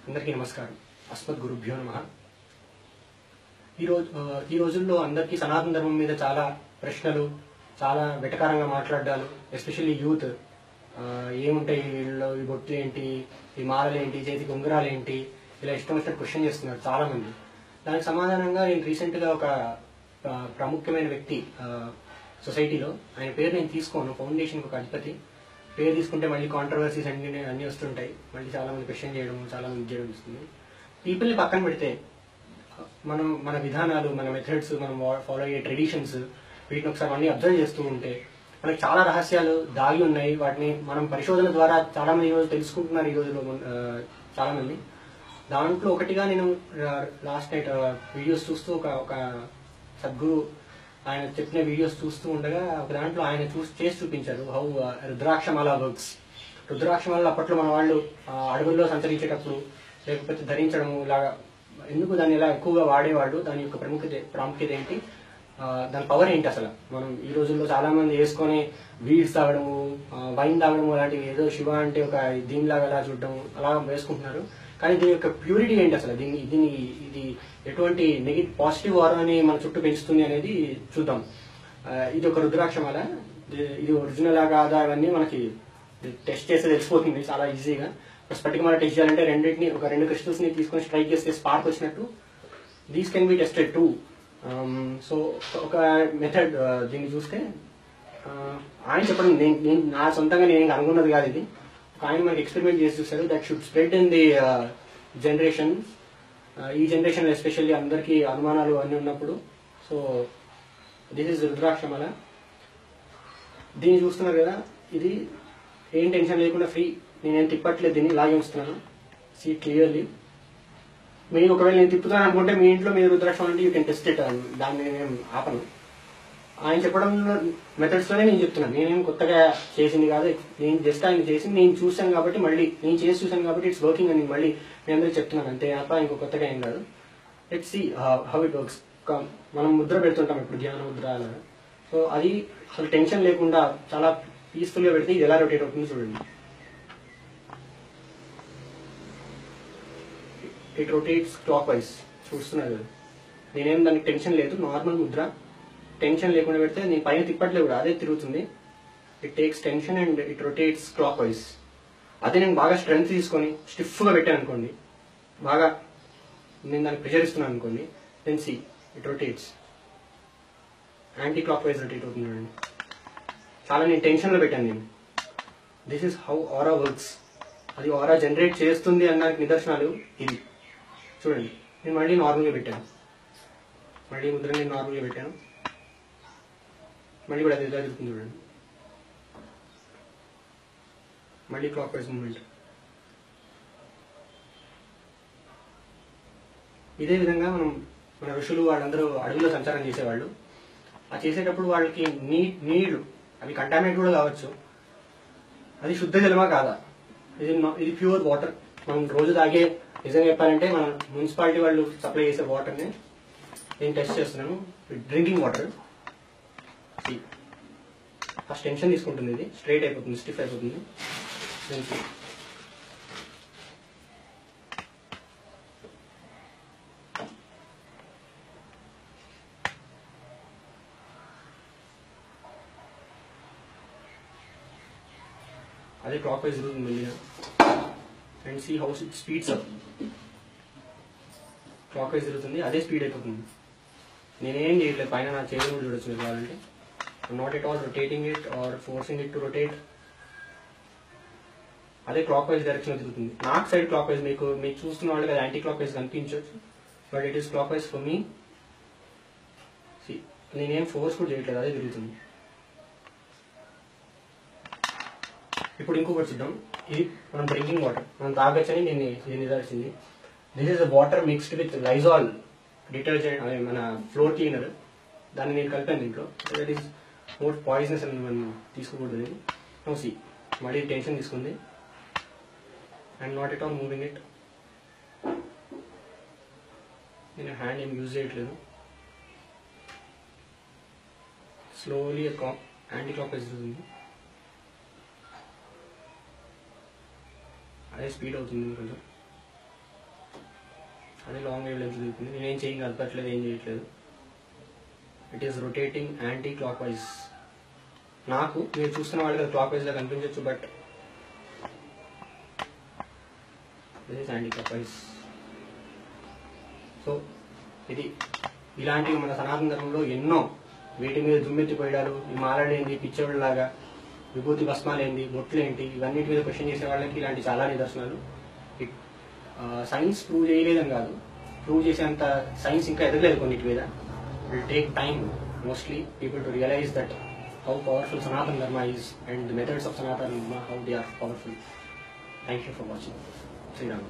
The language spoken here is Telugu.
అందరికీ నమస్కారం. అస్మద్ గురుభ్యో నమః. ఈ రోజుల్లో అందరికీ సనాతన ధర్మం మీద చాలా ప్రశ్నలు, చాలా వెటకారంగా మాట్లాడాలు, ఎస్పెషల్లీ యూత్. ఏముంటాయి వీళ్ళు, ఈ బొట్టు ఏంటి, ఈ మాలలు ఏంటి, చేతికి ఉంగరాలు ఏంటి, ఇలా ఇష్టం వచ్చినట్టు క్వశ్చన్ చేస్తున్నారు చాలా మంది. దానికి సమాధానంగా నేను రీసెంట్గా ఒక ప్రాముఖ్యమైన వ్యక్తి సొసైటీలో, ఆయన పేరు నేను తీసుకోను, ఫౌండేషన్ ఒక అధిపతి పేరు తీసుకుంటే మళ్ళీ కాంట్రవర్సీస్ అన్ని వస్తుంటాయి, మళ్ళీ చాలా మంది క్వశ్చన్ చేయడం, చాలా మంది చేయడం వస్తుంది. పీపుల్ని పక్కన పెడితే మన విధానాలు, మన మెథడ్స్, మనం ఫాలో అయ్యే ట్రెడిషన్స్, వీటిని ఒకసారి అన్ని అబ్జర్వ్ చేస్తూ ఉంటే మనకు చాలా రహస్యాలు దాగి ఉన్నాయి. వాటిని మనం పరిశోధన ద్వారా చాలా మంది ఈరోజు తెలుసుకుంటున్నారు. ఈ రోజులో చాలా మంది దాంట్లో ఒకటిగా నేను లాస్ట్ నైట్ వీడియోస్ చూస్తూ ఒక సద్గురు ఆయన చెప్పిన వీడియోస్ చూస్తూ ఉండగా ఒక దాంట్లో ఆయన చేసి చూపించారు హౌ రుద్రాక్షమాల వర్క్స్. రుద్రాక్షమాల అప్పట్లో మన వాళ్ళు అడవుల్లో సంచరించేటప్పుడు లేకపోతే ధరించడము ఇలాగా, ఎందుకు దాన్ని ఇలా ఎక్కువగా వాడేవాళ్ళు, దాని యొక్క ప్రాముఖ్యత ఏంటి, దాని పవర్ ఏంటి అసలు. మనం ఈ రోజుల్లో చాలా మంది వేసుకొని వీడ్స్ తాగడము, వైన్ తాగడము, అలాంటివి ఏదో శివ అంటే ఒక దీనిలాగా అలా చూడడం అలా వేసుకుంటున్నారు. కానీ దీని యొక్క ప్యూరిటీ ఏంటి అసలు, ఇది ఎటువంటి నెగిటివ్ పాజిటివ్ ఆరాని మన చుట్టూ పెంచుతుంది అనేది చూద్దాం. ఇది ఒక రుద్రాక్షమాల, ఇది ఒరిజినల్ కాదా అవన్నీ మనకి టెస్ట్ చేస్తే తెలిసిపోతుంది చాలా ఈజీగా. స్ఫటికమాల టెస్ట్ చేయాలంటే రెండు క్రిస్టల్స్ ని తీసుకొని స్ట్రైక్ చేస్తే స్పార్క్ వచ్చినట్టు these can be tested two. So ఒక మెథడ్ దీన్ని చూస్తే ఆయన చెప్పడం, నేను నా సొంతంగా నేను అనుకున్నది కాదు ఇది. ఆయన మనకి ఎక్స్పెరిమెంట్ చేసి చూస్తారు. That should spread in the generation. ఈ జనరేషన్ ఎస్పెషల్లీ అందరికీ అనుమానాలు అన్నీ ఉన్నప్పుడు. సో దిస్ ఇస్ రుద్రాక్షమాల. దీన్ని చూస్తున్నారు కదా, ఇది ఏం టెన్షన్ లేకుండా ఫ్రీ, నేనేం తిప్పట్లేదు, దీన్ని ఇలాగే ఉంచుతున్నాను. See clearly. మీరు ఒకవేళ నేను తిప్పుతున్నాను అనుకుంటే మీ ఇంట్లో మీరు రుద్రాక్షం అంటే యూ కెన్ టెస్ట్ ఇట్, దాన్ని నేనేం ఆపను. ఆయన చెప్పడం మెథడ్స్ లోనే నేను చెప్తున్నాను, నేనేం కొత్తగా చేసింది కాదు. నేను జస్ట్ ఆయన చేసింది నేను చూశాను కాబట్టి, మళ్ళీ నేను చేసి చూశాను కాబట్టి ఇట్స్ వర్కింగ్ అని మళ్ళీ నేను అందరికీ చెప్తున్నాను అంతే తప్ప ఇంకో కొత్తగా ఏం కాదు. Let's see how it works. మనం ముద్ర పెడుతుంటాం ఇప్పుడు, ధ్యాన ముద్ర అలా. సో అది అసలు టెన్షన్ లేకుండా చాలా పీస్ఫుల్ గా పెడితే ఇది ఎలా రొటేట్ అవుతుంది చూడండి. It rotates clock wise. చూస్తున్నారు కదా, నేనేం దానికి టెన్షన్ లేదు, నార్మల్ ముద్ర. టెన్షన్ లేకుండా పెడితే నేను పైన తిప్పట్లేదు కూడా, అదే తిరుగుతుంది. It takes tension and it rotates clock wise. అదే నేను బాగా స్ట్రెంగ్త్ తీసుకొని స్టిఫ్గా పెట్టాను అనుకోండి, బాగా నేను దానికి ప్రెషర్ ఇస్తున్నాను అనుకోండి, then see it rotates anticlockwise rotate అవుతుంది చూడండి. చాలా నేను టెన్షన్లో పెట్టాను నేను. This is how aura works. అది ఆరా జనరేట్ చేస్తుంది అన్నదానికి నిదర్శనాలు ఇది చూడండి. నేను మళ్ళీ నార్మల్గా పెట్టాను, మళ్ళీ ముద్ర నేను నార్మల్గా పెట్టాను, మళ్ళీ కూడా అది ఇలా జరుగుతుంది చూడండి. మళ్ళీ క్లాక్ వైజ్ మూవ్మెంట్. ఇదే విధంగా మన ఋషులు వాళ్ళందరూ అడవిలో సంచారం చేసేవాళ్ళు. ఆ చేసేటప్పుడు వాళ్ళకి నీళ్లు అవి కంటామినేట్ కూడా కావచ్చు, అది శుద్ధ జలమా కాదా, ఇది ప్యూర్ వాటర్. మనం రోజు తాగే, నిజంగా చెప్పాలంటే మన మున్సిపాలిటీ వాళ్ళు సప్లై చేసే వాటర్ని నేను టెస్ట్ చేస్తున్నాను. Drinking water. ఫస్ట్ టెన్షన్ తీసుకుంటుంది, ఇది స్ట్రైట్ అయిపోతుంది, స్టిఫ్ అయిపోతుంది. అదే క్లాక్ వైజ్ జరుగుతుంది and see how's it speeds up. Clockwise జరుగుతుంది, అదే స్పీడ్ అయిపోతుంది. నేనేం చేయట్లేదు, పైన నా చేతులు కూడా చూడొచ్చు మీరు కావాలంటే. Not at all rotating it or forcing it to rotate. అదే క్లాక్ వైజ్ డైరెక్షన్ తిరుగుతుంది. నాకు సైడ్ క్లాక్ వైజ్, మీకు చూస్తున్న వాళ్ళకి అది యాంటీ క్లాక్ వైజ్ కనిపించవచ్చు, but it is clock wise for me. నేనేం ఫోర్స్ కూడా చేయట్లేదు, అదే తిరుగుతుంది. ఇప్పుడు ఇంకొకటి చూద్దాం. ఇది మనం డ్రింకింగ్ వాటర్, మనం తాగొచ్చని నేను నిర్ధారించింది. This is water mixed with Lysol detergent, మన ఫ్లోర్ క్లీనర్. దాన్ని నేను కలిపాను దీంట్లో. దట్ ఈస్ మోర్ పాయిజనస్ అని మనం తీసుకోకూడదు. నో సీ, మళ్ళీ టెన్షన్ తీసుకుంది and not at all moving it. నేను హ్యాండ్ ఏం యూజ్ చేయట్లేదు. స్లోలీ యాంటీ క్లాక్ వైజ్ జరుగుతుంది. అదే స్పీడ్ అవుతుంది కొంచెం. అది లాంగ్ వేవ్ లెంత్ చూపింది. నేనేం కదపట్లేదు, ఏం చేయట్లేదు. It is rotating anti clock wise. నాకు మీరు చూస్తున్న వాళ్ళకి అది క్లాక్ వైజ్గా కనిపించవచ్చు, but this is anti clock wise. So ఇది ఇలాంటివి మన సనాతన ధర్మంలో ఎన్నో, వీటి మీద దుమ్మెత్తిపోయడాలు, ఈ మాలలేంది, పిచ్చోళ్ళలాగా విభూతి భస్మాలేంది, బొట్లేంటి, ఇవన్నిటి మీద క్వశ్చన్ చేసే వాళ్ళకి ఇలాంటి చాలా నిదర్శనాలు. సైన్స్ ప్రూవ్ చేయలేదని కాదు, ప్రూవ్ చేసేంత సైన్స్ ఇంకా ఎదగలేదు కొన్నిటి మీద. Will take time mostly people to realise that how powerful Sanatana Dharma is and the methods of Sanatana Dharma, how they are powerful. Thank you for watching. Sriram.